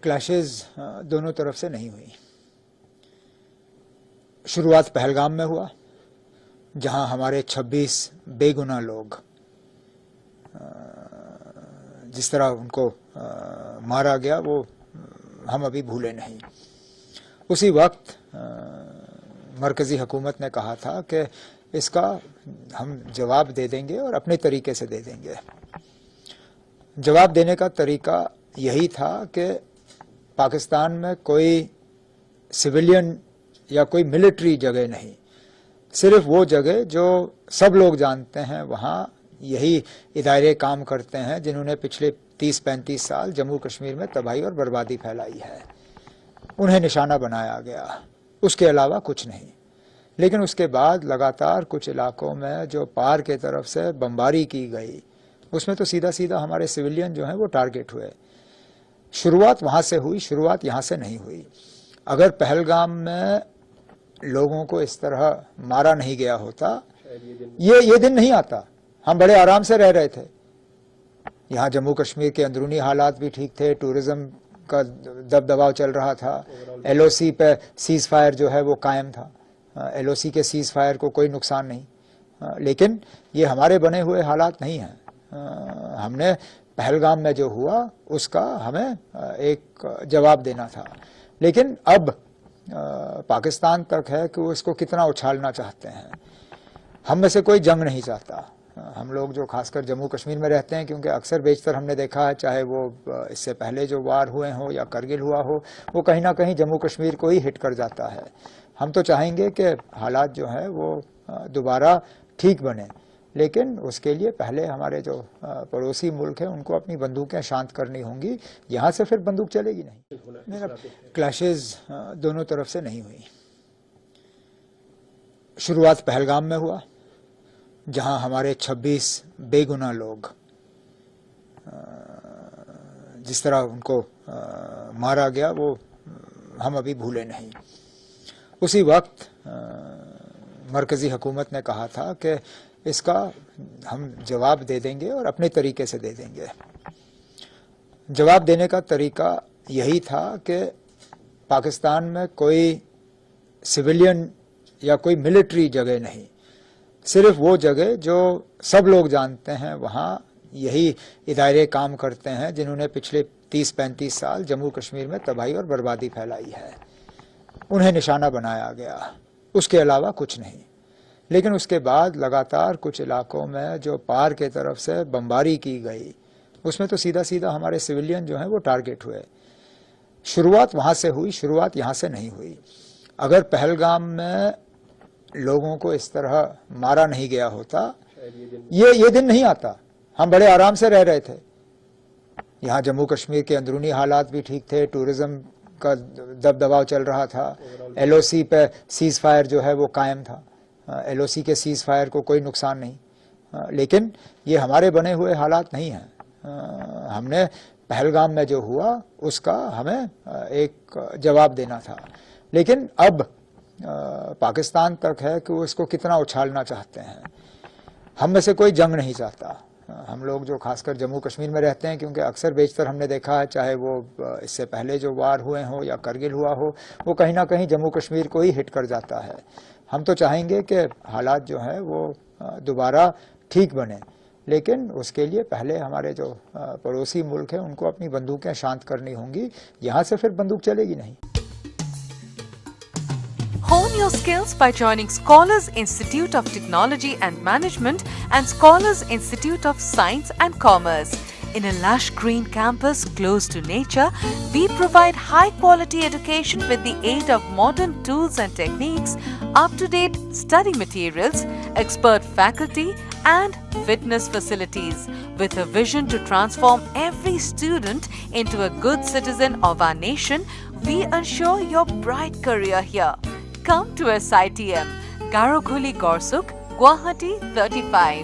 Clashes दोनों तरफ से नहीं हुई। शुरुआत पहलगाम में हुआ, जहां हमारे 26 बेगुनाह लोग जिस तरह उनको मारा गया वो हम अभी भूले नहीं। उसी वक्त मरकजी हुकूमत ने कहा था कि इसका हम जवाब दे देंगे और अपने तरीके से दे देंगे। जवाब देने का तरीका यही था कि पाकिस्तान में कोई सिविलियन या कोई मिलिट्री जगह नहीं, सिर्फ वो जगह जो सब लोग जानते हैं, वहाँ यही इदारे काम करते हैं जिन्होंने पिछले 30-35 साल जम्मू कश्मीर में तबाही और बर्बादी फैलाई है। उन्हें निशाना बनाया गया, उसके अलावा कुछ नहीं। लेकिन उसके बाद लगातार कुछ इलाकों में जो पार के तरफ से बमबारी की गई, उसमें तो सीधा सीधा हमारे सिविलियन जो हैं वो टारगेट हुए। शुरुआत वहाँ से हुई, शुरुआत यहाँ से नहीं हुई। अगर पहलगाम में लोगों को इस तरह मारा नहीं गया होता, ये दिन नहीं आता। हम बड़े आराम से रह रहे थे। यहाँ जम्मू कश्मीर के अंदरूनी हालात भी ठीक थे, टूरिज्म का दबदबाव चल रहा था, LOC पे सीज फायर जो है वो कायम था, LOC के सीज फायर को कोई नुकसान नहीं। लेकिन ये हमारे बने हुए हालात नहीं हैं। हमने पहलगाम में जो हुआ उसका हमें एक जवाब देना था। लेकिन अब पाकिस्तान तक है कि वो इसको कितना उछालना चाहते हैं। हम में से कोई जंग नहीं चाहता। हम लोग जो खासकर जम्मू कश्मीर में रहते हैं, क्योंकि अक्सर बेशतर हमने देखा है, चाहे वो इससे पहले जो वार हुए हों या करगिल हुआ हो, वो कहीं ना कहीं जम्मू कश्मीर को ही हिट कर जाता है। हम तो चाहेंगे कि हालात जो है वो दोबारा ठीक बने, लेकिन उसके लिए पहले हमारे जो पड़ोसी मुल्क हैं उनको अपनी बंदूकें शांत करनी होंगी। यहाँ से फिर बंदूक चलेगी नहीं। मेरा क्लैशेस दोनों तरफ से नहीं हुई। शुरुआत पहलगाम में हुआ, जहां हमारे 26 बेगुनाह लोग जिस तरह उनको मारा गया वो हम अभी भूले नहीं। उसी वक्त मरकजी हुकूमत ने कहा था कि इसका हम जवाब दे देंगे और अपने तरीके से दे देंगे। जवाब देने का तरीका यही था कि पाकिस्तान में कोई सिविलियन या कोई मिलिट्री जगह नहीं, सिर्फ वो जगह जो सब लोग जानते हैं, वहाँ यही इदारे काम करते हैं जिन्होंने पिछले 30-35 साल जम्मू कश्मीर में तबाही और बर्बादी फैलाई है। उन्हें निशाना बनाया गया, उसके अलावा कुछ नहीं। लेकिन उसके बाद लगातार कुछ इलाकों में जो पार के तरफ से बमबारी की गई, उसमें तो सीधा सीधा हमारे सिविलियन जो हैं वो टारगेट हुए। शुरुआत वहाँ से हुई, शुरुआत यहाँ से नहीं हुई। अगर पहलगाम में लोगों को इस तरह मारा नहीं गया होता, ये दिन नहीं आता। हम बड़े आराम से रह रहे थे। यहाँ जम्मू कश्मीर के अंदरूनी हालात भी ठीक थे, टूरिज्म का दबदबाव चल रहा था, LOC पे सीज फायर जो है वो कायम था, LOC के सीज फायर को कोई नुकसान नहीं। लेकिन ये हमारे बने हुए हालात नहीं हैं। हमने पहलगाम में जो हुआ उसका हमें एक जवाब देना था। लेकिन अब पाकिस्तान तक है कि वो इसको कितना उछालना चाहते हैं। हम में से कोई जंग नहीं चाहता। हम लोग जो खासकर जम्मू कश्मीर में रहते हैं, क्योंकि अक्सर बेशतर हमने देखा है, चाहे वो इससे पहले जो वार हुए हों या करगिल हुआ हो, वो कहीं ना कहीं जम्मू कश्मीर को ही हिट कर जाता है। हम तो चाहेंगे कि हालात जो है वो दोबारा ठीक बने, लेकिन उसके लिए पहले हमारे जो पड़ोसी मुल्क हैं उनको अपनी बंदूकें शांत करनी होंगी। यहाँ से फिर बंदूक चलेगी नहीं। Hone your skills by joining Scholars Institute of Technology and Management and Scholars Institute of Science and Commerce. In a lush green campus close to nature, we provide high-quality education with the aid of modern tools and techniques, up-to-date study materials, expert faculty, and fitness facilities. With a vision to transform every student into a good citizen of our nation, we ensure your bright career here. Come to SITM, Garokhuli Gorsuk, Guwahati 35.